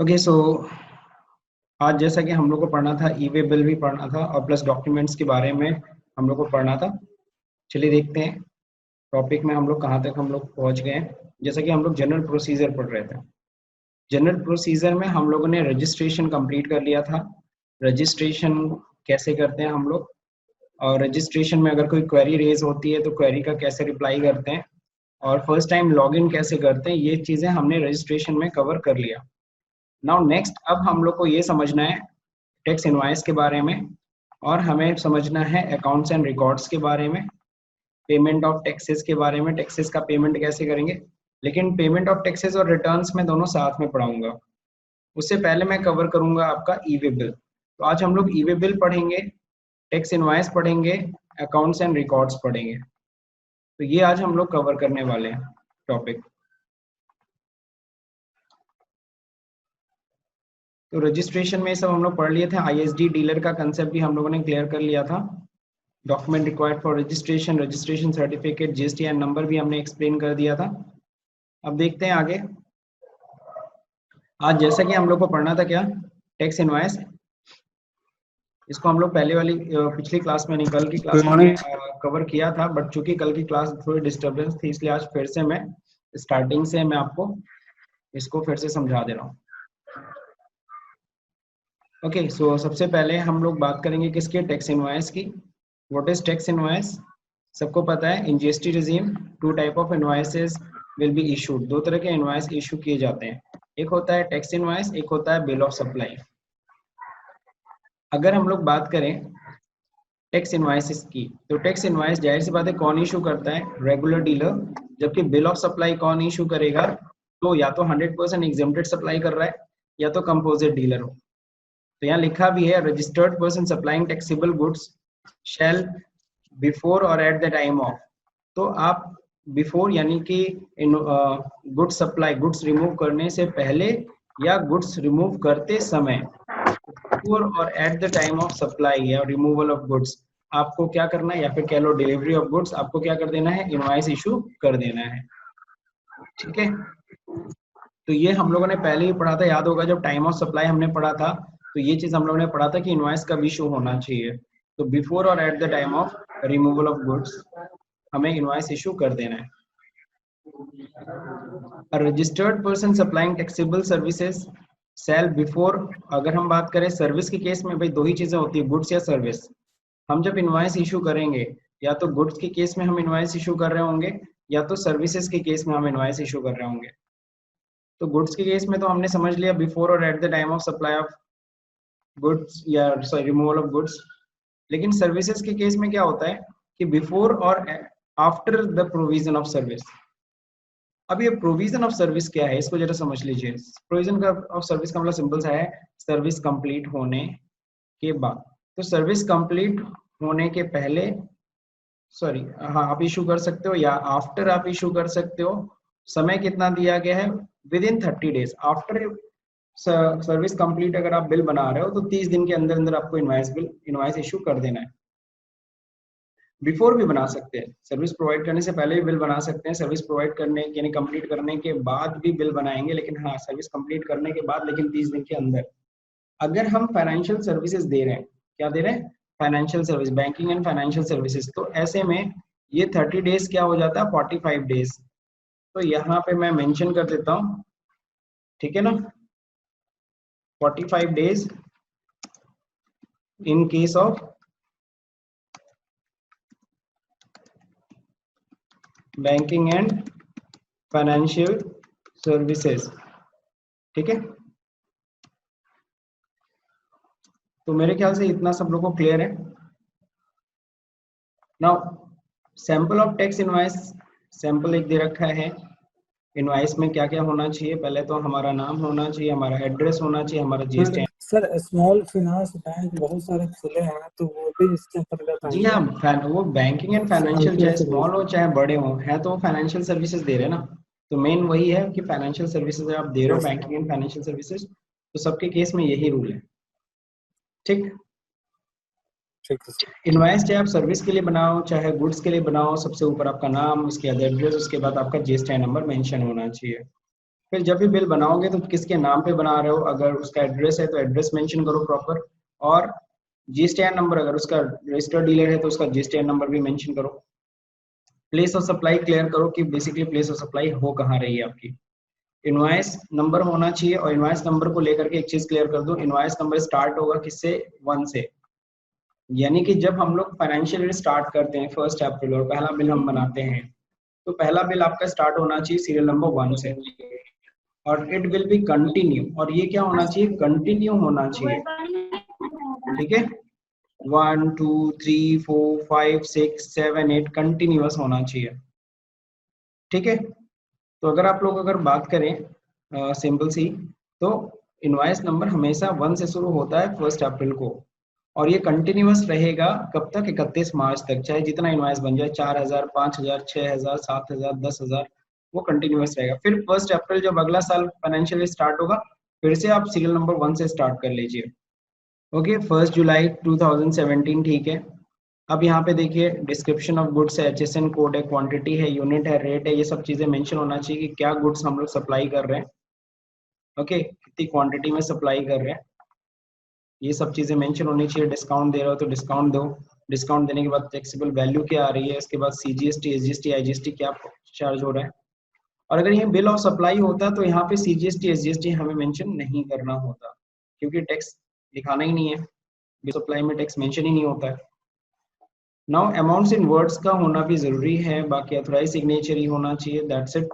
Okay so आज जैसा कि हम लोग को पढ़ना था, ई वे बिल भी पढ़ना था और प्लस डॉक्यूमेंट्स के बारे में हम लोग को पढ़ना था। चलिए देखते हैं टॉपिक में हम लोग कहाँ तक हम लोग पहुँच गए हैं। जैसा कि हम लोग जनरल प्रोसीजर पढ़ रहे थे। जनरल प्रोसीजर में हम लोगों ने रजिस्ट्रेशन कंप्लीट कर लिया था। रजिस्ट्रेशन कैसे करते हैं हम लोग, और रजिस्ट्रेशन में अगर कोई क्वेरी रेज होती है तो क्वेरी का कैसे रिप्लाई करते हैं, और फर्स्ट टाइम लॉगिन कैसे करते हैं, ये चीज़ें हमने रजिस्ट्रेशन में कवर कर लिया। नाउ नेक्स्ट अब हम लोग को ये समझना है टैक्स इनवॉइस के बारे में, और हमें समझना है अकाउंट्स एंड रिकॉर्ड्स के बारे में, पेमेंट ऑफ टैक्सेस के बारे में, टैक्सेस का पेमेंट कैसे करेंगे। लेकिन पेमेंट ऑफ टैक्सेस और रिटर्न्स में दोनों साथ में पढ़ाऊंगा। उससे पहले मैं कवर करूंगा आपका ई वे बिल। तो आज हम लोग ई वे बिल पढ़ेंगे, टैक्स इनवॉइस पढ़ेंगे, अकाउंट्स एंड रिकॉर्ड्स पढ़ेंगे। तो ये आज हम लोग कवर करने वाले हैं टॉपिक। तो रजिस्ट्रेशन में सब हम लोग पढ़ लिए थे। आईएसडी डीलर का कंसेप्ट भी हम लोगों ने क्लियर कर लिया था। Document required for registration, registration certificate, GSTIN number भी हमने एक्सप्लेन कर दिया था। अब देखते हैं आगे। आज जैसा कि हम लोग को पढ़ना था क्या, टैक्स इनवॉइस। इसको हम लोग पहले वाली पिछली क्लास में नहीं, कल की क्लास में कवर किया था, बट चूंकि कल की क्लास थोड़ी डिस्टर्बेंस थी, इसलिए आज फिर से मैं स्टार्टिंग से मैं आपको इसको फिर से समझा दे रहा हूँ। ओके सो सबसे पहले हम लोग बात करेंगे किसके, टैक्स इनवॉइस की। What is tax invoice? सबको पता है in GST regime two type of invoices will be issued. दो तरह के इनवॉइस इशू किए जाते हैं, एक होता है टैक्स इनवॉइस, एक होता है बिल ऑफ सप्लाई। अगर हम लोग बात करें टैक्स इनवॉइसेस की, तो टैक्स इनवॉइस जाहिर सी बात है कौन इशू करता है, रेगुलर डीलर। जबकि बिल ऑफ सप्लाई कौन इशू करेगा, तो या तो 100% एग्जेम्प्टेड सप्लाई कर रहा है या तो कंपोजिट डीलर हो। तो यहाँ लिखा भी है registered person supplying taxable goods shall before और एट द टाइम ऑफ। तो आप बिफोर यानी कि गुड्स सप्लाई, गुड्स रिमूव करने से पहले या गुड्स रिमूव करते समय, बिफोर और at the time of supply या रिमूवल ऑफ गुड्स, आपको क्या करना है, या फिर कह लो डिलीवरी ऑफ गुड्स, आपको क्या कर देना है, इनवॉइस इशू कर देना है। ठीक है, तो ये हम लोगों ने पहले ही पढ़ा था, याद होगा जब टाइम ऑफ सप्लाई हमने पढ़ा था, तो ये चीज हम लोगों ने पढ़ा था कि इनवॉइस कब इशू होना चाहिए। तो बिफोर और at the time of removal of goods हमें इनवॉइस इशू कर देना है। Registered person supplying taxable services shall before. अगर हम बात करें सर्विस के केस में, भाई दो ही चीजें होती है, गुड्स या सर्विस। हम जब इनवॉइस इशू करेंगे, या तो गुड्स के केस में हम इनवॉइस इशू कर रहे होंगे, या तो सर्विसेज के केस में हम इनवॉइस इशू कर रहे होंगे। तो गुड्स के केस में तो हमने समझ लिया बिफोर और at the time of supply of goods या सॉरी रिमूवल ऑफ गुड्स। लेकिन सर्विसेज के केस में क्या होता है कि बिफोर और after the provision of service. अब ये प्रोविजन ऑफ सर्विस क्या है, इसको जरा समझ लीजिए। प्रोविजन ऑफ सर्विस का मतलब सिंपल सा है, सर्विस कंप्लीट होने के बाद। तो सर्विस कंप्लीट होने के पहले, सॉरी हाँ, आप इशू कर सकते हो या आफ्टर आप इशू कर सकते हो। समय कितना दिया गया है, with in 30 days after service complete. अगर आप बिल बना रहे हो तो 30 दिन के अंदर अंदर आपको इनवॉइस इशू कर देना है। बिफोर भी बना सकते हैं, सर्विस प्रोवाइड करने से पहले भी बिल बना सकते हैं, सर्विस प्रोवाइड करने यानी कंप्लीट करने के बाद भी बिल बनाएंगे, लेकिन हाँ सर्विस कंप्लीट करने के बाद, लेकिन 30 दिन के अंदर। अगर हम फाइनेंशियल सर्विसेज दे रहे हैं, क्या दे रहे हैं, financial service, banking and financial services, तो ऐसे में ये 30 डेज क्या हो जाता है, 45 डेज। तो यहाँ पे मैं मेंशन कर देता हूँ, ठीक है ना, 45 days in case of banking and financial services. ठीक है, तो मेरे ख्याल से इतना सब लोगों को क्लियर है। Now sample of tax invoice, sample एक दे रखा है। इनवॉइस में क्या क्या होना चाहिए, पहले तो हमारा नाम होना चाहिए, हमारा एड्रेस होना चाहिए, हमारा GST. Sir small finance bank बहुत सारे खुले हैं, तो वो भी इसके अंतर्गत जी हाँ, वो बैंकिंग एंड फाइनेंशियल चाहे स्मॉल हो चाहे बड़े हो, है तो फाइनेंशियल सर्विसेज दे रहे हैं ना। तो मेन वही है कि फाइनेंशियल सर्विसेज आप दे रहे हो, बैंकिंग एंड फाइनेंशियल सर्विसेज, तो सबके केस में यही रूल है। ठीक, इनवॉइस चाहे आप सर्विस के लिए बनाओ चाहे गुड्स के लिए बनाओ, सबसे ऊपर आपका नाम, उसके बाद एड्रेस, उसके बाद आपका जीएसटी नंबर मेंशन होना चाहिए। फिर जब भी बिल बनाओगे तो किसके नाम पे बना रहे हो, अगर उसका एड्रेस है तो एड्रेस मेंशन करो प्रॉपर, और जीएसटीआईएन नंबर, अगर उसका रजिस्टर्ड डीलर है तो उसका जीएसटीआईएन नंबर भी मेंशन करो। प्लेस ऑफ सप्लाई क्लियर करो कि बेसिकली प्लेस ऑफ सप्लाई हो कहाँ रही है आपकी। इनवॉइस नंबर होना चाहिए, और इनवॉइस नंबर को लेकर के एक चीज क्लियर कर दो, इनवॉइस नंबर स्टार्ट होगा किससे, 1 से। यानी कि जब हम लोग फाइनेंशियल ईयर स्टार्ट करते हैं 1 अप्रैल और पहला बिल हम बनाते हैं, तो पहला बिल आपका स्टार्ट होना चाहिए सीरियल नंबर 1 से, और इट विल बी कंटिन्यू, और ये क्या होना चाहिए, कंटिन्यू होना चाहिए। ठीक है, 1 2 3 4 5 6 7 8 कंटिन्यूअस होना चाहिए। ठीक है, तो अगर आप लोग अगर बात करें सिंपल सी, तो इनवॉइस नंबर हमेशा 1 से शुरू होता है 1 अप्रैल को, और ये कंटिन्यूअस रहेगा कब तक, 31 मार्च तक, चाहे जितना इनवॉइस बन जाए, 4,000 5,000 6,000 7,000 10,000, वो कंटिन्यूअस रहेगा। फिर 1 अप्रैल जब अगला साल फाइनेंशियल स्टार्ट होगा, फिर से आप सीरियल नंबर 1 से स्टार्ट कर लीजिए। ओके, 1 जुलाई 2017, ठीक है। अब यहाँ पे देखिए डिस्क्रिप्शन ऑफ गुड्स है, एचएसएन कोड है, क्वांटिटी है, यूनिट है, रेट है, ये सब चीजें मेंशन होना चाहिए कि क्या गुड्स हम लोग सप्लाई कर रहे हैं। ओके, कितनी क्वांटिटी में सप्लाई कर रहे हैं, ये सब चीजें मेंशन होनी चाहिए। डिस्काउंट दे रहे हो तो डिस्काउंट दो, डिस्काउंट देने के बाद टैक्सेबल वैल्यू क्या आ रही है, इसके बाद सीजीएसटी एसजीएसटी आईजीएसटी क्या चार्ज हो रहा है। और अगर ये बिल ऑफ सप्लाई होता तो यहाँ पे सीजीएसटी एसजीएसटी हमें मेंशन नहीं करना होता, क्योंकि टैक्स दिखाना ही नहीं है, बिल सप्लाई में टैक्स मेंशन ही नहीं होता है। नाउ अमाउंट्स इन वर्ड्स का होना भी जरूरी है, बाकी अथोराइज सिग्नेचर ही होना चाहिए, दैट्स इट,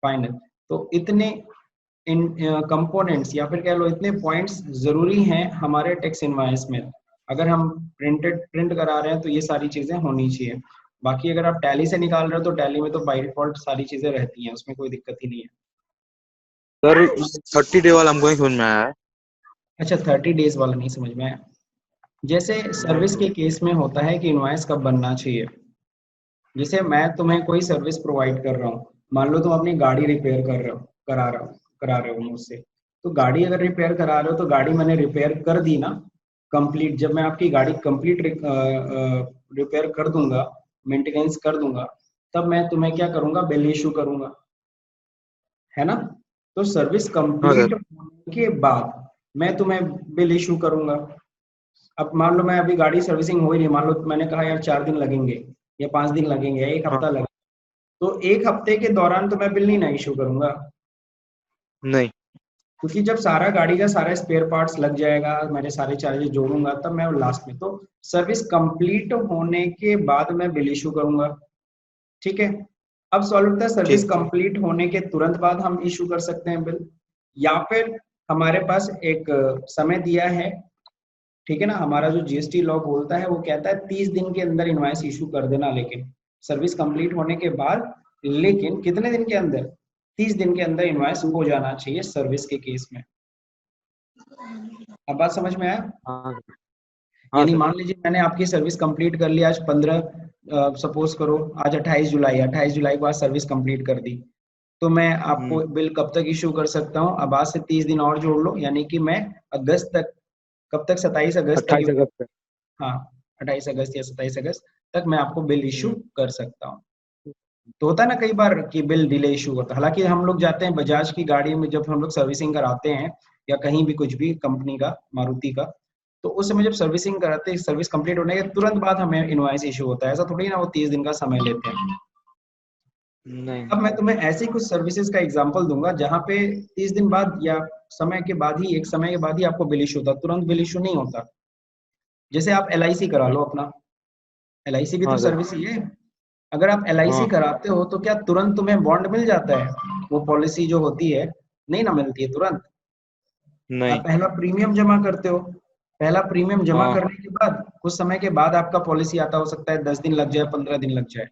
फाइनल। तो इतने इन कंपोनेंट्स या फिर कह लो इतने पॉइंट्स जरूरी हैं हमारे टैक्स इनवॉइस में। अगर हम प्रिंट करा रहे हैं तो ये सारी चीजें होनी चाहिए। बाकी अगर आप टैली से निकाल रहे हो तो टैली में तो बाय डिफॉल्ट सारी चीजें रहती हैं, उसमें कोई दिक्कत ही नहीं है। सर 30 डे वाला हमको नहीं समझ में आया है। अच्छा, 30 डेज वाला नहीं समझ में आया। जैसे सर्विस के केस में होता है कि इनवॉइस कब बनना चाहिए। जैसे मैं तुम्हें कोई सर्विस प्रोवाइड कर रहा हूँ, मान लो तुम अपनी गाड़ी रिपेयर कर रहे हो, करा रहे हो मुझसे, तो गाड़ी अगर रिपेयर करा रहे हो तो गाड़ी मैंने रिपेयर कर दी ना कंप्लीट, जब मैं आपकी गाड़ी कंप्लीट रिपेयर कर दूंगा, मेंटेनेंस कर दूंगा, तब मैं तुम्हें क्या करूंगा, बिल इशू करूंगा, है ना। तो सर्विस हाँ सर। कंप्लीट होने के बाद मैं तुम्हें बिल इशू करूंगा। अब मान लो मैं अभी गाड़ी सर्विसिंग हो ही नहीं, मान लो मैंने कहा यार 4 दिन लगेंगे या 5 दिन लगेंगे या एक हाँ हफ्ता लगेगा, तो एक हफ्ते के दौरान तो मैं बिल नहीं ना इशू करूंगा, नहीं। क्योंकि जब सारा गाड़ी का सारा स्पेयर पार्ट्स लग जाएगा, मैंने सारे चार्जेस जोड़ूंगा, तब मैं लास्ट में, तो सर्विस कंप्लीट होने के बाद मैं बिल इशू करूंगा। ठीक है, अब सवाल उठता है सर्विस ठीक। कंप्लीट होने के तुरंत बाद हम इशू कर सकते हैं बिल, या फिर हमारे पास एक समय दिया है। ठीक है ना, हमारा जो जीएसटी लॉ बोलता है वो कहता है 30 दिन के अंदर इनवॉइस इशू कर देना, लेकिन सर्विस कंप्लीट होने के बाद, लेकिन कितने दिन के अंदर, 30 दिन के अंदर इनवॉइस हो जाना चाहिए सर्विस के केस में। अब बात समझ में आया। हाँ सर। हाँ यानी सर। मान लीजिए मैंने आपकी सर्विस कंप्लीट कर ली आज 15, सपोज करो आज 28 जुलाई, 28 जुलाई को आज सर्विस कंप्लीट कर दी, तो मैं आपको बिल कब तक इशू कर सकता हूँ, अब आज से 30 दिन और जोड़ लो, यानी कि मैं अगस्त तक, कब तक, 27 अगस्त तक, 28 अगस्त। हाँ 28 अगस्त या 27 अगस्त तक मैं आपको बिल इशू कर सकता हूँ। तो होता है ना कई बार कि बिल डिले इशू होता है, हालांकि हम लोग जाते हैं बजाज की गाड़ी में, जब हम लोग सर्विसिंग कराते हैं या कहीं भी कुछ भी कंपनी का, मारुति का, तो उस समय जब सर्विसिंग कराते हैं, सर्विस कंप्लीट होने के तुरंत बाद हमें इनवॉइस इशू होता है, ऐसा थोड़ी ना वो 30 दिन का समय लेते हैं। नहीं। अब मैं तुम्हें ऐसी कुछ सर्विसेज का एग्जांपल दूंगा जहां पे 30 दिन बाद या समय के बाद ही, एक समय के बाद ही आपको बिल इशू होता, तुरंत बिल इशू नहीं होता। जैसे आप एलआईसी करा लो अपना, एलआईसी भी तो हाँ सर। सर्विस ही है। अगर आप एलआईसी हाँ। कराते हो तो क्या तुरंत तुम्हें बॉन्ड मिल जाता है, वो पॉलिसी जो होती है, नहीं ना मिलती है तुरंत। आप नहीं। पहला प्रीमियम जमा करते हो, पहला प्रीमियम जमा हाँ। करने के बाद कुछ समय के बाद आपका पॉलिसी आता, हो सकता है 10 दिन लग जाए, 15 दिन लग जाए,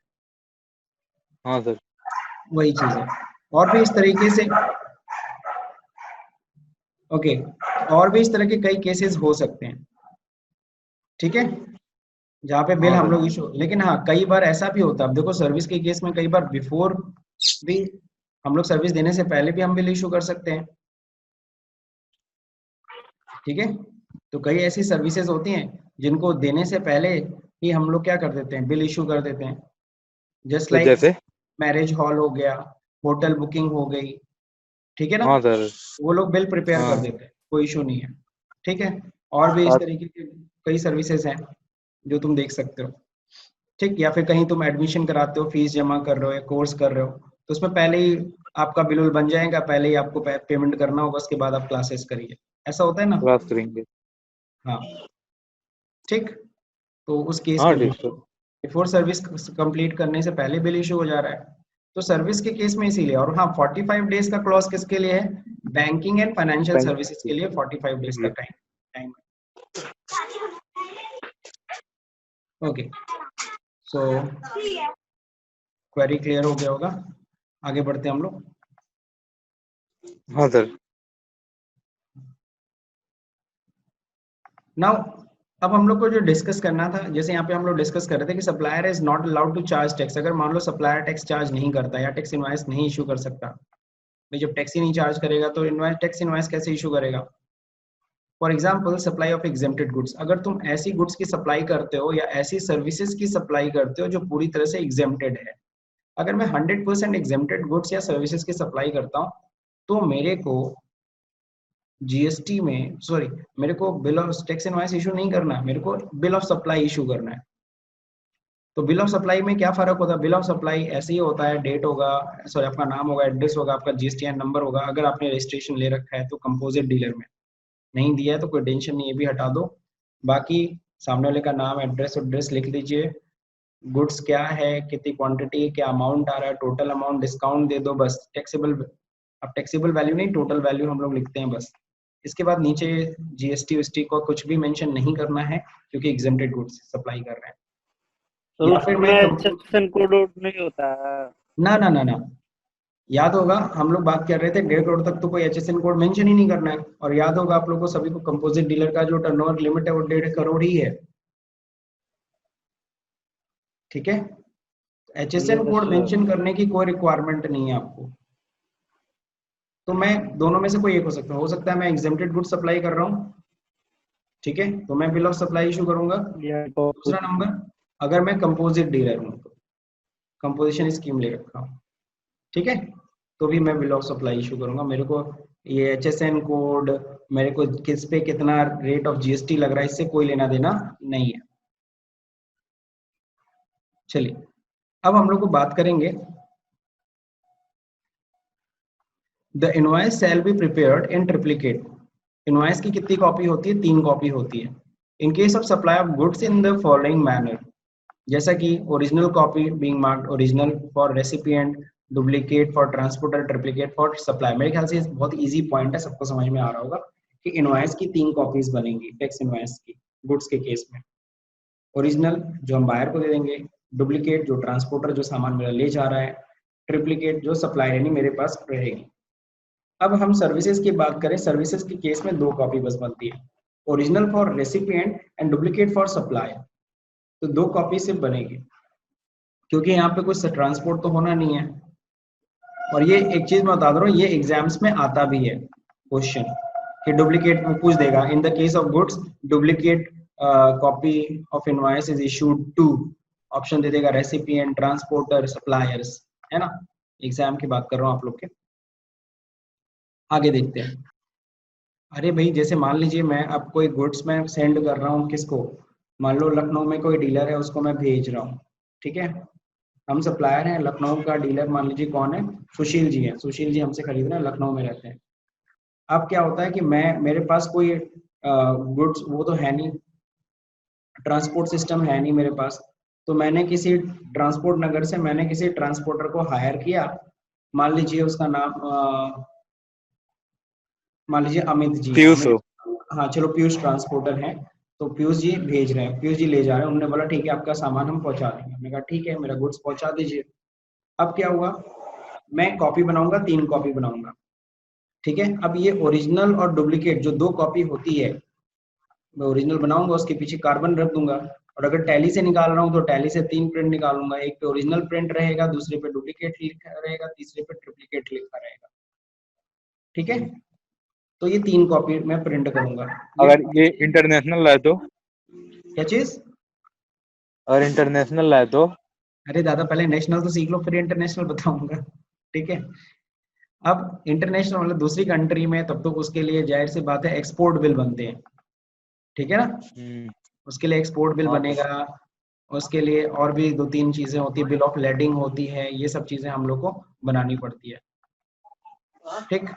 हाँ सर। वही चीज है। और भी इस तरीके से, ओके, और भी इस तरह के कई केसेस हो सकते हैं। ठीक है, जहाँ पे बिल हाँ हम सर। लोग इशू, लेकिन हाँ कई बार ऐसा भी होता है, अब देखो सर्विस के केस में कई बार बिफोर भी, हम लोग सर्विस देने से पहले भी हम बिल इशू कर सकते हैं। ठीक है, तो कई ऐसी सर्विसेज होती हैं जिनको देने से पहले ही हम लोग क्या कर देते हैं, बिल इशू कर देते हैं। जस्ट तो लाइक जैसे। मैरिज हॉल हो गया, होटल बुकिंग हो गई, ठीक है ना, हाँ सर। वो लोग बिल प्रिपेयर कर हाँ देते हैं, कोई इशू नहीं है। ठीक है, और भी इस तरीके के कई सर्विसेज हैं जो तुम देख सकते हो। ठीक, या फिर कहीं तुम एडमिशन कराते हो, फीस जमा कर रहे हो या कोर्स कर रहे हो, तो उसमें पहले ही आपका बिल बन जाएगा, पहले ही आपको पेमेंट करना होगा, उसके बाद आप क्लासेस करिए, ऐसा होता है ना। क्लास करेंगे। हाँ ठीक, तो उस केस हाँ में ठीक सर। बिफोर सर्विस कंप्लीट करने से पहले बिल इशू हो जा रहा है, तो सर्विस के केस में इसीलिए। और हाँ, 45 डेज का क्लॉज किसके लिए है? Banking and financial thank services के लिए 45 डेज का you. Time. Okay, so query clear हो गया होगा, आगे बढ़ते हैं हम लोग। हाँ सर। नाउ अब हम लोग को जो डिस्कस करना था, जैसे यहाँ पे हम लोग डिस्कस कर रहे थे कि supplier is not allowed to charge tax. अगर मान लो सप्लायर टैक्स चार्ज नहीं करता या टैक्स इनवॉइस नहीं इशू कर सकता, भाई जब टैक्स ही नहीं चार्ज करेगा तो इनवॉइस टैक्स इनवॉइस कैसे इशू करेगा? For example supply of exempted goods, अगर तुम ऐसी गुड्स की सप्लाई करते हो या ऐसी सर्विसेज की सप्लाई करते हो जो पूरी तरह से एग्जेम्प्टेड है, अगर मैं 100% एग्जेम्प्टेड गुड्स या सर्विसेज की सप्लाई करता हूँ, तो मेरे को जीएसटी में, सॉरी, मेरे को bill of tax invoice issue नहीं करना है, मेरे को बिल ऑफ सप्लाई इशू करना है। तो बिल ऑफ सप्लाई में क्या फर्क होता है? बिल ऑफ सप्लाई ऐसे ही होता है, डेट होगा, सॉरी आपका नाम होगा, एड्रेस होगा, आपका जीएसटीआईएन नंबर होगा, अगर आपने रजिस्ट्रेशन ले रखा है तो कंपोजिट डीलर में, नहीं दिया है तो कोई टेंशन नहीं, ये भी हटा दो। बाकी सामने वाले का नाम, एड्रेस एड्रेस लिख लीजिए, गुड्स क्या है, कितनी क्वांटिटी, क्या अमाउंट आ रहा है, टोटल अमाउंट, डिस्काउंट दे दो, बस टैक्सेबल। अब टैक्सेबल वैल्यू नहीं, टोटल वैल्यू हम लोग लिखते हैं बस। इसके बाद नीचे जीएसटी वीएसटी को कुछ भी मेंशन नहीं करना है, क्योंकि एग्जेम्प्टेड गुड्स सप्लाई कर रहे हैं। तो या फिर उसमें मैं एक्सेप्शन कोड नहीं होता है? ना ना ना ना, याद होगा हम लोग बात कर रहे थे 1.5 करोड़ तक तो कोई एचएसएन कोड मेंशन ही नहीं करना है। और याद होगा आप लोगों को सभी को, कंपोजिट डीलर का जो टर्नओवर लिमिट है वो 1.5 करोड़ ही है। ठीक है, HSN yes code sir. Mention करने की कोई रिक्वायरमेंट नहीं है आपको। तो मैं दोनों में से कोई एक हो सकता है मैं एग्जेम्प्टेड गुड सप्लाई कर रहा हूँ, ठीक है, तो मैं बिल ऑफ सप्लाई इशू करूंगा। दूसरा नंबर, अगर मैं कंपोजिट डीलर हूँ तो कंपोजिशन स्कीम ले रखा हूँ, ठीक है, तो भी मैं बिल ऑफ सप्लाई इशू करूंगा। मेरे को ये एचएसएन कोड, मेरे को किस पे कितना रेट ऑफ जीएसटी लग रहा है, इससे कोई लेना देना नहीं है। चलिए अब हम लोग को बात करेंगे, the invoice shall be prepared in triplicate. Invoice की कितनी कॉपी होती है? 3 कॉपी होती है। In case of supply of goods in the following manner, जैसा कि original copy being marked original for recipient, duplicate for transporter, triplicate for supply. मेरे ख्याल से बहुत इजी पॉइंट है, सबको समझ में आ रहा होगा कि इनवॉइस की 3 कॉपीज बनेंगी टैक्स इनवॉइस की गुड्स के केस में। ओरिजिनल जो हम बायर को दे देंगे, डुप्लीकेट जो ट्रांसपोर्टर जो सामान मेरा ले जा रहा है, ट्रिप्लीकेट जो सप्लाई यानी मेरे पास रहेगी। अब हम सर्विसेज की बात करें, सर्विसेज के केस में 2 कॉपी बस बनती है, original for recipient and duplicate for supply. तो 2 कॉपी सिर्फ बनेगी, क्योंकि यहाँ पे कुछ ट्रांसपोर्ट तो होना नहीं है। और ये एक चीज मैं बता दे रहा हूँ, ये एग्जाम्स में आता भी है क्वेश्चन कि डुप्लीकेट में पूछ देगा, in the case of goods duplicate copy of invoice is issued to, option दे देगा रेसिपिएंट, ट्रांसपोर्टर, सप्लायर्स, है ना। एग्जाम की बात कर रहा हूँ आप लोग के। आगे देखते हैं। अरे भाई जैसे मान लीजिए मैं अब कोई गुड्स में सेंड कर रहा हूँ, किसको, मान लो लखनऊ में कोई डीलर है, उसको मैं भेज रहा हूँ, ठीक है, हम सप्लायर हैं, लखनऊ का डीलर मान लीजिए कौन है, सुशील जी है, सुशील जी हमसे खरीद रहे हैं, लखनऊ में रहते हैं। अब क्या होता है कि मैं, मेरे पास कोई गुड्स वो तो है नहीं, ट्रांसपोर्ट सिस्टम है नहीं मेरे पास, तो मैंने किसी ट्रांसपोर्ट नगर से मैंने किसी ट्रांसपोर्टर को हायर किया, मान लीजिए उसका नाम मान लीजिए अमित जी है, पीयूष अमित, हो। हाँ चलो पीयूष ट्रांसपोर्टर हैं, तो पीयूष जी भेज रहे हैं, पीयूष जी ले जा रहे हैं, उन्होंने बोला ठीक है आपका सामान हम पहुंचा देंगे, मैंने कहा ठीक है मेरा गुड्स पहुंचा दीजिए। अब क्या हुआ, मैं कॉपी बनाऊंगा, 3 कॉपी बनाऊंगा, ठीक है। अब ये ओरिजिनल और डुप्लीकेट जो 2 कॉपी होती है, मैं ओरिजिनल बनाऊंगा, उसके पीछे कार्बन रख दूंगा, और अगर टैली से निकाल रहा हूँ तो टैली से 3 प्रिंट निकालूंगा, एक पे ओरिजिनल प्रिंट रहेगा, दूसरे पे डुप्लीकेट लिखा रहेगा, तीसरे पे ट्रिप्लीकेट लिखा रहेगा, ठीक है। तो ये 3 कॉपी मैं प्रिंट करूंगा। अगर ये इंटरनेशनल है तो, क्या चीज? अगर इंटरनेशनल है तो अरे दादा पहले नेशनल तो सीख लो, फिर इंटरनेशनल बताऊंगा, ठीक है। अब इंटरनेशनल मतलब दूसरी कंट्री में, तब तो उसके लिए जाहिर सी बात है एक्सपोर्ट बिल बनते हैं, ठीक है ना। उसके लिए एक्सपोर्ट बिल हाँ सर। बनेगा, उसके लिए और भी 2-3 चीजें होती है, बिल ऑफ लेडिंग होती है, ये सब चीजें हम लोग को बनानी पड़ती है, ठीक।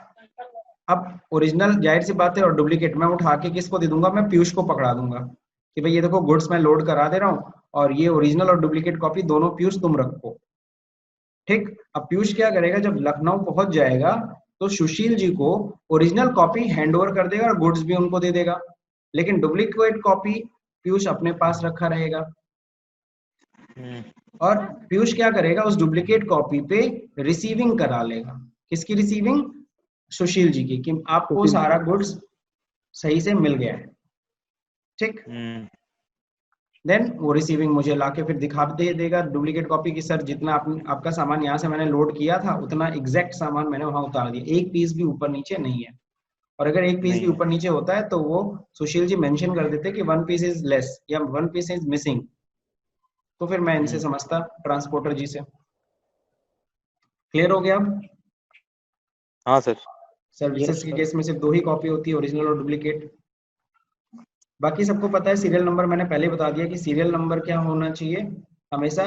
अब ओरिजिनल जाहिर सी बात है और डुप्लीकेट मैं उठा के किसको दे दूंगा, मैं पीयूष को पकड़ा दूंगा कि भाई ये देखो गुड्स मैं लोड करा दे रहा हूँ और ये ओरिजिनल और डुप्लीकेट कॉपी दोनों पीयूष तुम रखो, ठीक। अब पीयूष क्या करेगा, जब लखनऊ पहुंच जाएगा तो सुशील जी को ओरिजिनल कॉपी हैंड ओवर कर देगा और गुड्स भी उनको दे देगा, लेकिन डुप्लीकेट कॉपी पीयूष अपने पास रखा रहेगा। और पीयूष क्या करेगा, उस डुप्लीकेट कॉपी पे रिसीविंग करा लेगा। किसकी रिसीविंग? सुशील जी की, कि आपको सारा गुड्स सही से मिल गया है, ठीक। देन वो रिसीविंग मुझे लाके फिर दिखा दे देगा डुप्लीकेट कॉपी की, सर जितना आपका सामान यहाँ से मैंने लोड किया था उतना एग्जैक्ट सामान मैंने वहां उतार दिया, एक पीस भी ऊपर नीचे नहीं है। और अगर एक पीस भी ऊपर नीचे होता है तो वो सुशील जी मेंशन कर देते कि 1 पीस इज लेस या 1 पीस इज मिसिंग, तो फिर मैं इनसे समझता ट्रांसपोर्टर जी से। क्लियर हो गया अब? हाँ सर। सर्विसेज के केस में सिर्फ 2 ही कॉपी होती है, ओरिजिनल और डुप्लीकेट। बाकी सबको पता है सीरियल नंबर, मैंने पहले बता दिया कि सीरियल नंबर क्या होना चाहिए, हमेशा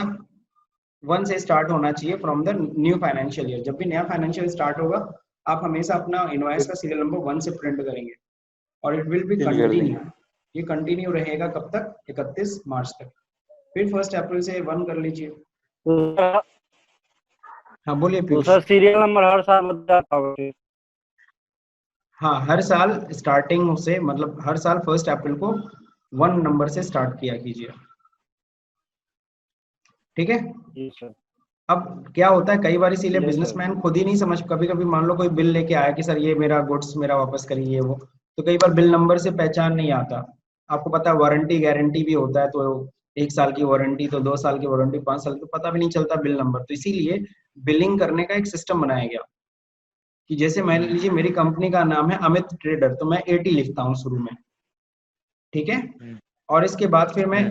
1 से स्टार्ट होना चाहिए from the new financial year. जब भी नया फाइनेंशियल स्टार्ट होगा आप हमेशा अपना इनवॉइस का सीरियल नंबर 1 से प्रिंट करेंगे और इट विल बी क्लियर देंगे। कंटिन्यू। ये कंटिन्यू रहेगा कब तक? 31 मार्च तक। फिर 1 अप्रैल से 1 कर लीजिए। तो हाँ बोलिए पीयूष। सर सीरियल नंबर हर साल बदल जाता होगा फिर? हाँ हर साल स्टार्टिंग से, मतलब हर साल 1 अप्रैल को 1 नंबर से स्टार्ट किया कीजिए, ठीक है। जी सर। अब क्या होता है, कई बार इसीलिए यस सर। बिजनेसमैन खुद ही नहीं समझ, कभी कभी मान लो कोई बिल लेके आया कि सर ये मेरा गुड्स मेरा वापस करिए वो, तो कई बार बिल नंबर से पहचान नहीं आता। आपको पता है वारंटी गारंटी भी होता है, तो 1 साल की वारंटी तो 2 साल की वारंटी 5 साल, तो पता भी नहीं चलता बिल नंबर। तो इसीलिए बिलिंग करने का एक सिस्टम बनाया गया कि जैसे मान लीजिए मेरी कंपनी का नाम है अमित ट्रेडर, तो मैं 80 लिखता हूँ शुरू में, ठीक है। और इसके बाद फिर मैं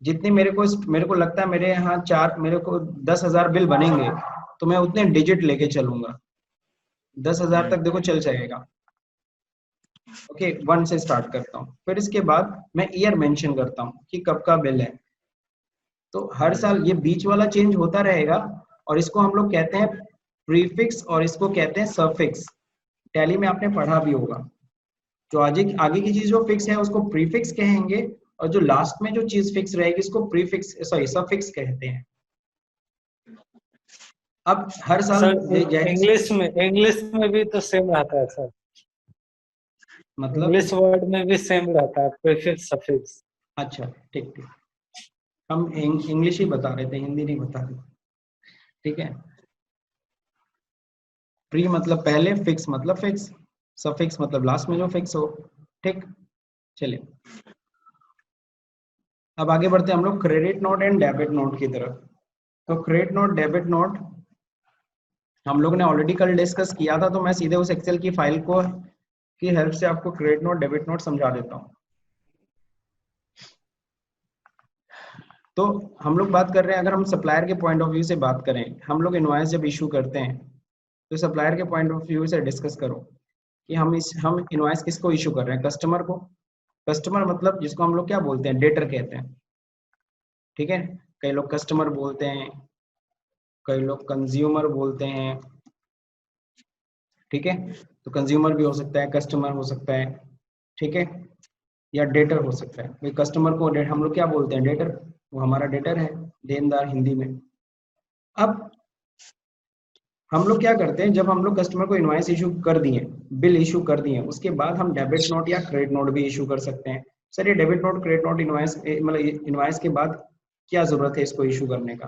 जितने मेरे को लगता है मेरे यहाँ मेरे को 10,000 बिल बनेंगे, तो मैं उतने डिजिट लेके चलूंगा, 10,000 तक देखो चल जाएगा। ओके 1 से स्टार्ट करता हूँ, फिर इसके बाद मैं ईयर मेंशन करता हूँ कि कब का बिल है। तो हर साल ये बीच वाला चेंज होता रहेगा और इसको हम लोग कहते हैं प्रीफिक्स और इसको कहते हैं सफिक्स। टैली में आपने पढ़ा भी होगा, जो आगे की चीज जो फिक्स है उसको प्रीफिक्स कहेंगे और जो लास्ट में जो चीज फिक्स रहेगी इसको प्रीफिक्स सॉरी सफिक्स कहते हैं। अब हर साल सर इंग्लिश में भी तो सेम रहता है सर, मतलब इंग्लिश वर्ड में भी सेम रहता है, प्रीफिक्स सफिक्स। अच्छा ठीक ठीक, हम इंग्लिश ही बता रहे थे, हिंदी नहीं बता रहे, ठीक है। प्री मतलब पहले, फिक्स मतलब फिक्स, सफिक्स मतलब लास्ट में जो फिक्स हो, ठीक। चलिए अब आगे बढ़ते हैं हम लोग credit note and debit note की तरफ। तो क्रेडिट नोट डेबिट नोट हम लोग ने ऑलरेडी कल डिस्कस किया था, तो मैं सीधे उस एक्सेल की फाइल को की हेल्प से आपको क्रेडिट नोट डेबिट नोट समझा देता हूँ। तो हम लोग बात कर रहे हैं, अगर हम सप्लायर के पॉइंट ऑफ व्यू से बात करें, हम लोग इनवॉइस जब इशू करते हैं तो सप्लायर के पॉइंट ऑफ व्यू से डिस्कस करो कि हम इनवॉइस किसको इशू कर रहे हैं, कस्टमर को। कस्टमर मतलब जिसको हम लोग क्या बोलते हैं, डेटर कहते हैं, ठीक है। कई लोग कस्टमर बोलते हैं, कई लोग कंज्यूमर बोलते हैं, ठीक है। तो कंज्यूमर भी हो सकता है, कस्टमर हो सकता है, ठीक है, या डेटर हो सकता है। भाई कस्टमर को हम लोग क्या बोलते हैं, डेटर, वो हमारा डेटर है, देनदार हिंदी में। अब हम लोग क्या करते हैं, जब हम लोग कस्टमर को इनवॉइस इशू कर दिए, बिल इशू कर दिए, उसके बाद हम डेबिट नोट या क्रेडिट नोट भी इशू कर सकते हैं। सर ये debit note credit note invoice मतलब इनवॉइस के बाद क्या जरूरत है इसको इशू करने का?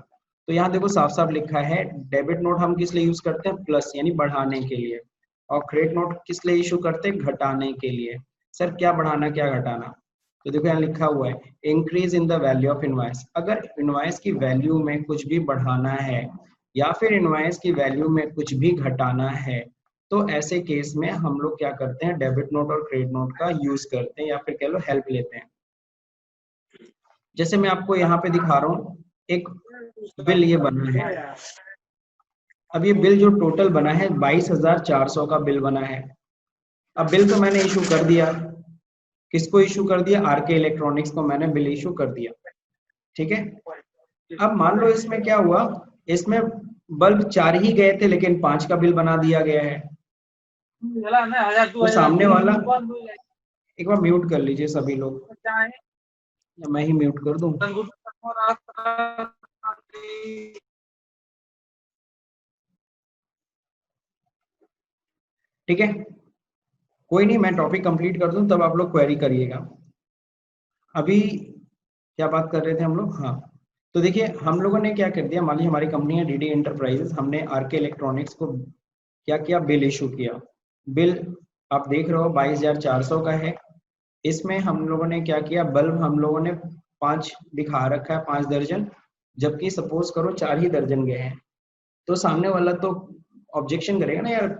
तो यहाँ देखो साफ साफ लिखा है, डेबिट नोट हम किस लिए यूज करते हैं, प्लस यानी बढ़ाने के लिए, और क्रेडिट नोट किस लिए इशू करते हैं, घटाने के लिए। सर क्या बढ़ाना क्या घटाना? तो देखो यहाँ लिखा हुआ है increase in the value of invoice. अगर इनवॉइस की वैल्यू में कुछ भी बढ़ाना है या फिर इनवॉइस की वैल्यू में कुछ भी घटाना है, तो ऐसे केस में हम लोग क्या करते हैं, डेबिट नोट और क्रेडिट नोट का यूज करते हैं या फिर कह लो हेल्प लेते हैं। जैसे मैं आपको यहाँ पे दिखा रहा हूँ, एक बिल ये बना है, अब ये बिल जो टोटल बना है 22,400 का बिल बना है। अब बिल तो मैंने इशू कर दिया, किसको इशू कर दिया? आरके इलेक्ट्रॉनिक्स को मैंने बिल इशू कर दिया, ठीक है। अब मान लो इसमें क्या हुआ, इसमें बल्ब 4 ही गए थे लेकिन 5 का बिल बना दिया गया है। तो सामने वाला, एक बार म्यूट कर लीजिए सभी लोग, या मैं ही म्यूट कर दूं? ठीक है, कोई नहीं, मैं टॉपिक कंप्लीट कर दूं तब आप लोग क्वेरी करिएगा। अभी क्या बात कर रहे थे हम लोग? हाँ, तो देखिए हम लोगों ने क्या कर दिया, मान लीजिए हमारी कंपनी है डीडी एंटरप्राइजेस, हमने आरके इलेक्ट्रॉनिक्स को क्या किया, बिल इशू किया। बिल आप देख रहे हो 22,400 का है। इसमें हम लोगों ने क्या किया, बल्ब हम लोगों ने 5 दिखा रखा है, 5 दर्जन, जबकि सपोज करो 4 ही दर्जन गए हैं। तो सामने वाला तो ऑब्जेक्शन करेगा ना, यार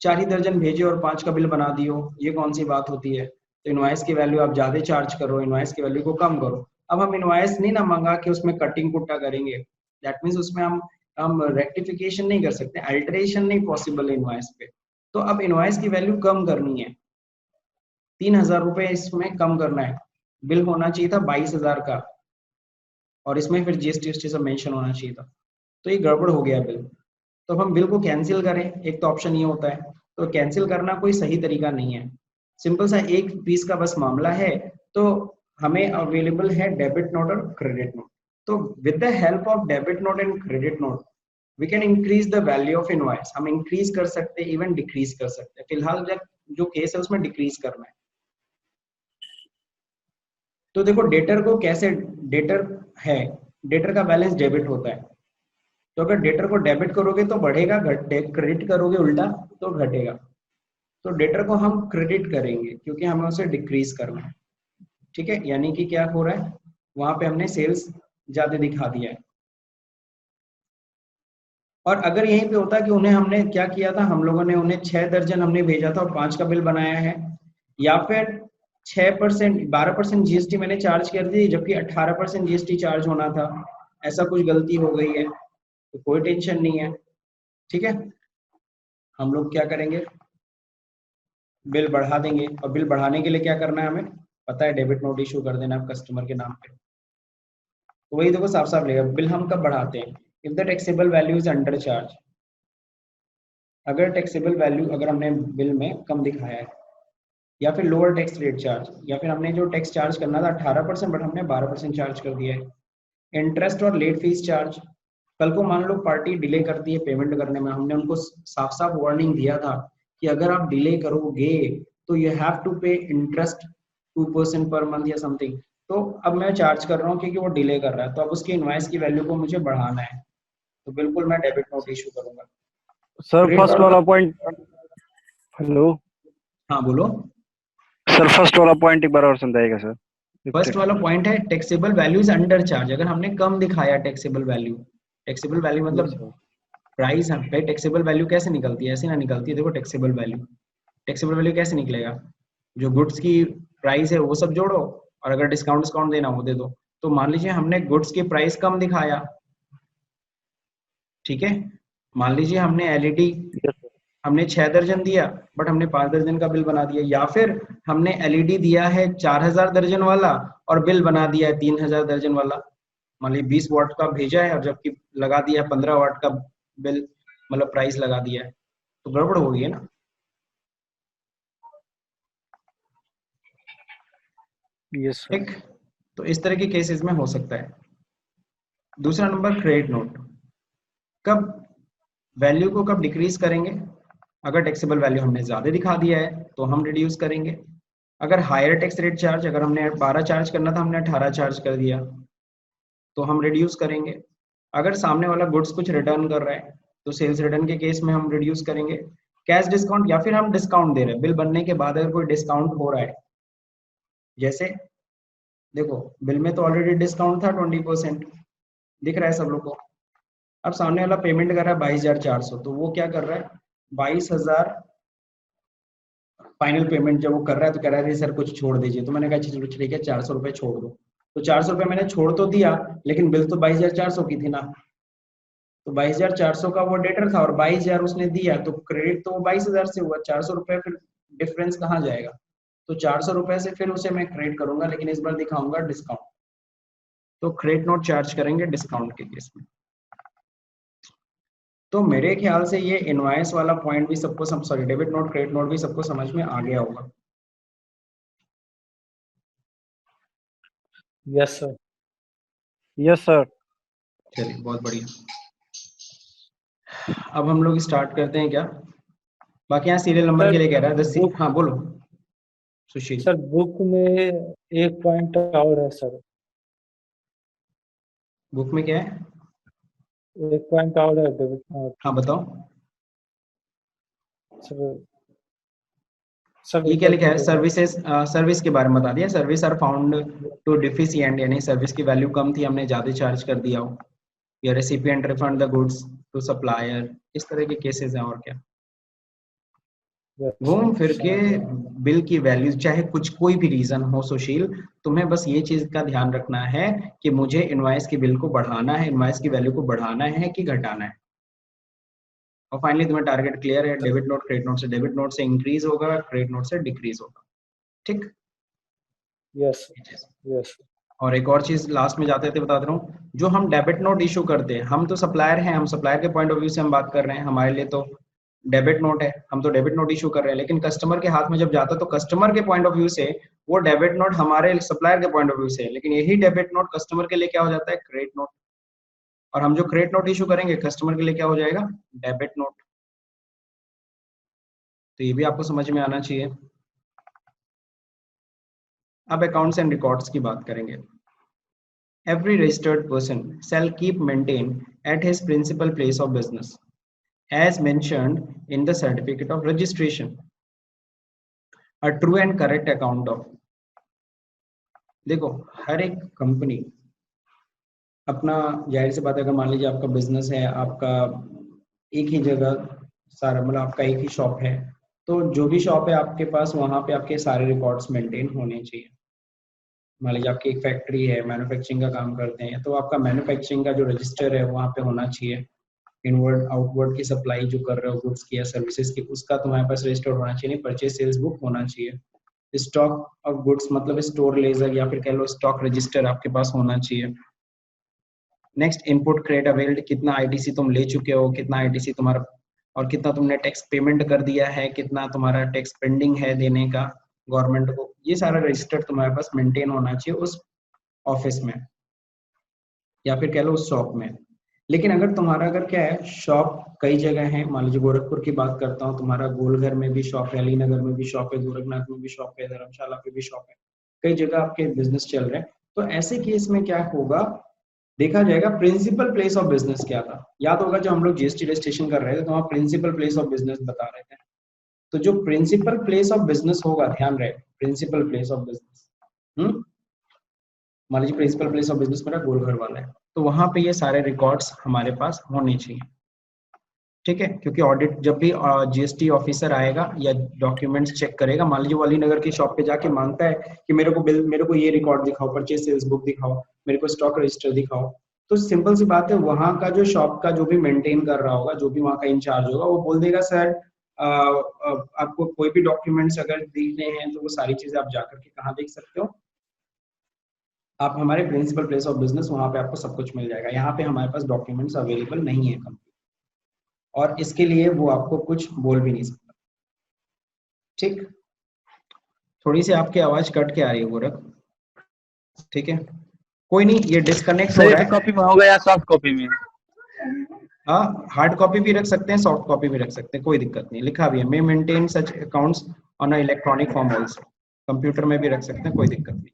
4 ही दर्जन भेजे और 5 का बिल बना दियो, ये कौन सी बात होती है? तो इनवॉइस की वैल्यू आप ज्यादा चार्ज करो, इनवॉइस की वैल्यू को कम करो। अब हम इनवॉइस नहीं ना मंगा के उसमें कटिंग कुट्टा करेंगे, दैट मीन्स उसमें हम रेक्टिफिकेशन नहीं कर सकते, अल्टरेशन नहीं पॉसिबल है इनवॉइस पे। तो अब इनवॉइस की वैल्यू कम करनी है, 3,000 रुपए इसमें कम करना है। बिल होना चाहिए था 22,000 का, और इसमें फिर जीएसटी सब मेंशन होना चाहिए था, तो ये गड़बड़ हो गया बिल। तो हम बिल को कैंसिल करें, एक तो ऑप्शन ये होता है। तो कैंसिल करना कोई सही तरीका नहीं है, सिंपल सा एक पीस का बस मामला है। तो हमें अवेलेबल है डेबिट नोट और क्रेडिट नोट। तो with the help of debit note and credit note we can increase the value of invoice. हम इंक्रीज कर सकते हैं, इवन डिक्रीज कर सकते हैं। फिलहाल जो केस है उसमें डिक्रीज करना है। तो देखो डेटर को कैसे, डेटर है, डेटर का बैलेंस डेबिट होता है। तो अगर डेटर को डेबिट करोगे तो बढ़ेगा, क्रेडिट करोगे उल्टा तो घटेगा। तो डेटर को हम क्रेडिट करेंगे क्योंकि हमें उसे डिक्रीज करना है, ठीक है। यानी कि क्या हो रहा है, वहां पे हमने सेल्स ज्यादा दिखा दिया है। और अगर यहीं पे होता कि उन्हें हमने क्या किया था, हम लोगों ने उन्हें 6 दर्जन हमने भेजा था और 5 का बिल बनाया है, या फिर 6% 12% जीएसटी मैंने चार्ज कर दी जबकि 18% जीएसटी चार्ज होना था, ऐसा कुछ गलती हो गई है, तो कोई टेंशन नहीं है, ठीक है। हम लोग क्या करेंगे, बिल बढ़ा देंगे। और बिल बढ़ाने के लिए क्या करना है, हमें पता है, डेबिट नोट इशू कर देना है कस्टमर के नाम पे। तो वही देखो साफ साफ लेगा। बिल हम कब बढ़ाते हैं, if the taxable value is under charge. अगर टैक्सेबल वैल्यू अगर हमने बिल में कम दिखाया है, या फिर लोअर टैक्स रेट चार्ज, या फिर हमने जो टैक्स चार्ज करना था 18% बट हमने 12% चार्ज कर दिया है। इंटरेस्ट और लेट फीस चार्ज, कल को मान लो पार्टी डिले करती है पेमेंट करने में, हमने उनको साफ साफ वार्निंग दिया था कि अगर आप डिले करोगे तो यू हैव टू पे इंटरेस्ट 2% पर मंथ या समथिंग। तो अब मैं चार्ज कर रहा हूँ क्योंकि वो डिले कर रहा है, तो अब उसकी इनवॉइस की वैल्यू को मुझे बढ़ाना है, तो बिल्कुल मैं डेबिट नोट इशू करूंगा। सर क्रेडिट फर्स्ट वाला पॉइंट, हेलो हाँ बोलो। सर, फर्स्ट वाला पॉइंट एक बार और समझाइएगा सर। फर्स्ट वाला पॉइंट है taxable value is under charge. अगर हमने कम दिखाया टैक्सेबल वैल्यू, टैक्सेबल वैल्यू मतलब प्राइस है भाई। टैक्सेबल वैल्यू कैसे निकलती है, ऐसे ना निकलती है। देखो टैक्सेबल वैल्यू, टैक्सेबल वैल्यू कैसे निकलेगा, जो गुड्स की प्राइस है वो सब जोड़ो और अगर डिस्काउंट देना वो दे दो। तो मान लीजिए हमने गुड्स की प्राइस कम दिखाया, ठीक है। मान लीजिए हमने एलईडी हमने 6 दर्जन दिया बट हमने 5 दर्जन का बिल बना दिया, या फिर हमने एलईडी दिया है 4,000 दर्जन वाला और बिल बना दिया है 3,000 दर्जन वाला। मान लीजिए 20 वाट का भेजा है और जबकि लगा दिया 15 वाट का बिल, मतलब प्राइस लगा दिया है, तो गड़बड़ हो गई है ना। Yes sir. ठीक, तो इस तरह के केसेस में हो सकता है। दूसरा नंबर क्रेडिट नोट, कब वैल्यू को कब डिक्रीज करेंगे, अगर टैक्सेबल वैल्यू हमने ज्यादा दिखा दिया है तो हम रिड्यूस करेंगे। अगर हायर टैक्स रेट चार्ज, अगर हमने 12 चार्ज करना था हमने 18 चार्ज कर दिया तो हम रिड्यूस करेंगे। अगर सामने वाला गुड्स कुछ रिटर्न कर रहा है तो सेल्स रिटर्न के केस में हम रिड्यूस करेंगे। कैश डिस्काउंट, या फिर हम डिस्काउंट दे रहे हैं बिल बनने के बाद अगर कोई डिस्काउंट हो रहा है, जैसे देखो बिल में तो ऑलरेडी डिस्काउंट था 20%, दिख रहा है सब लोग को। अब सामने वाला पेमेंट कर रहा है 22,400, तो वो क्या कर रहा है 22,000 फाइनल पेमेंट जब वो कर रहा है तो कह रहा है सर कुछ छोड़ दीजिए। तो मैंने कहा चलो ठीक है 400 रुपये छोड़ दो। तो 400 रुपये मैंने छोड़ तो दिया लेकिन बिल तो 22,400 की थी ना, तो 22,400 का वो डेटर था और 22,000 उसने दिया, तो क्रेडिट तो वो 22,000 से हुआ, 400 रुपए फिर डिफरेंस कहाँ जाएगा? तो 400 रुपए से फिर उसे मैं क्रेडिट करूंगा, लेकिन इस बार दिखाऊंगा डिस्काउंट। तो क्रेडिट नोट चार्ज करेंगे डिस्काउंट के केस में। तो मेरे ख्याल से ये इनवॉइस वाला पॉइंट भी सबको sorry debit note credit note भी सबको समझ में आ गया होगा। Yes sir. Yes sir. चलिए बहुत बढ़िया। अब हम लोग स्टार्ट करते हैं क्या? बाकी यहाँ सीरियल नंबर के लिए कह रहा है 10। हाँ बोलो सुशील। सर बुक में एक पॉइंट और है सर। बुक में क्या है? एक पॉइंट और है डेबिट नोट। हाँ बताओ। सर ये क्या लिखा है? सर्विसेज, सर्विस के बारे में बता दिया। Service are found to deficient, यानी सर्विस की वैल्यू कम थी, हमने ज्यादा चार्ज कर दिया हो। या recipient refund the goods to supplier, इस तरह के केसेस हैं। और क्या? घूम फिर के बिल की वैल्यू, चाहे कुछ कोई भी रीजन हो सुशील, तुम्हें बस ये चीज का ध्यान रखना है कि मुझे इनवॉइस की बिल को बढ़ाना है, इनवॉइस की वैल्यू को बढ़ाना है कि घटाना है। और फाइनली तुम्हें टारगेट क्लियर है। डेबिट नोट क्रेडिट नोट से, डेबिट नोट से इंक्रीज होगा, क्रेडिट नोट से डिक्रीज होगा। ठीक? Yes yes. और एक और चीज लास्ट में जाते थे बता दे रहा हूँ, जो हम डेबिट नोट इशू करते हैं, हम तो सप्लायर हैं, हम सप्लायर के पॉइंट ऑफ व्यू से हम बात कर रहे हैं, हमारे लिए तो डेबिट नोट है, हम तो डेबिट नोट इशू कर रहे हैं। लेकिन कस्टमर के हाथ में जब जाता है तो कस्टमर के पॉइंट ऑफ व्यू से वो डेबिट नोट हमारे सप्लायर के पॉइंट ऑफ व्यू से, लेकिन यही डेबिट नोट कस्टमर के लिए क्या हो जाता है? Credit note. और हम जो क्रेडिट नोट इशू करेंगे कस्टमर के लिए क्या हो जाएगा? Debit note. तो ये भी आपको समझ में आना चाहिए। अब अकाउंट्स एंड रिकॉर्ड्स की बात करेंगे। Every registered person shall keep maintain at his principal place of business, as mentioned in the certificate of registration, a true and correct account of। देखो हर एक कंपनी अपना, जाहिर सी बात है, अगर मान लीजिए आपका बिजनेस है, आपका एक ही जगह सारा, मतलब आपका एक ही शॉप है, तो जो भी शॉप है आपके पास, वहां पे आपके सारे रिकॉर्ड्स मेंटेन होने चाहिए। मान लीजिए आपकी एक फैक्ट्री है, मैन्युफैक्चरिंग का काम करते हैं, तो आपका मैन्युफैक्चरिंग का जो रजिस्टर है वहाँ पे होना चाहिए। इनवर्ड आउटवर्ड की सप्लाई जो कर रहे हो गुड्स की या सर्विसेज की, उसका तुम्हारे पास रजिस्टर होना चाहिए। परचेज सेल्स बुक होना चाहिए। स्टॉक ऑफ गुड्स मतलब स्टोर लेजर या फिर कह लो स्टॉक रजिस्टर आपके पास होना चाहिए। नेक्स्ट, इनपुट क्रेडिट अवेल्ड, कितना आईटीसी तुम ले चुके हो, कितना आईटीसी तुम्हारा, और कितना तुमने टैक्स पेमेंट कर दिया है, कितना तुम्हारा टैक्स पेंडिंग है देने का गवर्नमेंट को। ये सारा रजिस्टर तुम्हारे पास मेंटेन होना चाहिए उस ऑफिस में या फिर कह लो उस शॉप में। लेकिन अगर तुम्हारा अगर क्या है, शॉप कई जगह है, मान लीजिए गोरखपुर की बात करता हूँ, तुम्हारा गोलघर में भी शॉप है, अलीनगर में भी शॉप है, गोरखनाथ में भी शॉप है, धर्मशाला पे भी शॉप है, कई जगह आपके बिजनेस चल रहे हैं, तो ऐसे केस में क्या होगा, देखा जाएगा प्रिंसिपल प्लेस ऑफ बिजनेस क्या था। याद होगा जब हम लोग जीएसटी रजिस्ट्रेशन कर रहे थे तो वहाँ प्रिंसिपल प्लेस ऑफ बिजनेस बता रहे थे। तो जो प्रिंसिपल प्लेस ऑफ बिजनेस होगा, ध्यान रहे, प्रिंसिपल प्लेस ऑफ बिजनेस, मान लीजिए प्रिंसिपल प्लेस ऑफ बिजनेस मेरा गोलघर वाला है, तो वहां पे ये सारे रिकॉर्ड्स हमारे पास होने चाहिए। ठीक है? क्योंकि ऑडिट जब भी जीएसटी ऑफिसर आएगा या डॉक्यूमेंट्स चेक करेगा, मान लीजिए वाली नगर की शॉप पे जाके मांगता है कि मेरे को बिल, मेरे को ये रिकॉर्ड दिखाओ, परचेज सेल्स बुक दिखाओ, मेरे को स्टॉक रजिस्टर दिखाओ, तो सिंपल सी बात है, वहां का जो शॉप का जो भी मेंटेन कर रहा होगा, जो भी वहां का इंचार्ज होगा, वो बोल देगा सर आपको कोई भी डॉक्यूमेंट्स अगर देखने हैं तो वो सारी चीजें आप जाकर के कहाँ देख सकते हो, आप हमारे प्रिंसिपल प्लेस ऑफ बिजनेस, वहां पे आपको सब कुछ मिल जाएगा। यहाँ पे हमारे पास डॉक्यूमेंट्स अवेलेबल नहीं है कंपनी, और इसके लिए वो आपको कुछ बोल भी नहीं सकता। ठीक? थोड़ी सी आपकी आवाज कट के आ रही है गोरख। ठीक है, कोई नहीं, ये डिस्कनेक्ट हो रहा है। कॉपी में होगा या सॉफ्ट कॉपी में? हाँ, हार्ड कॉपी भी रख सकते हैं, सॉफ्ट कॉपी भी रख सकते हैं, कोई दिक्कत नहीं। लिखा भी है, may maintain such accounts on a electronic form also, computer में भी रख सकते हैं, कोई दिक्कत नहीं।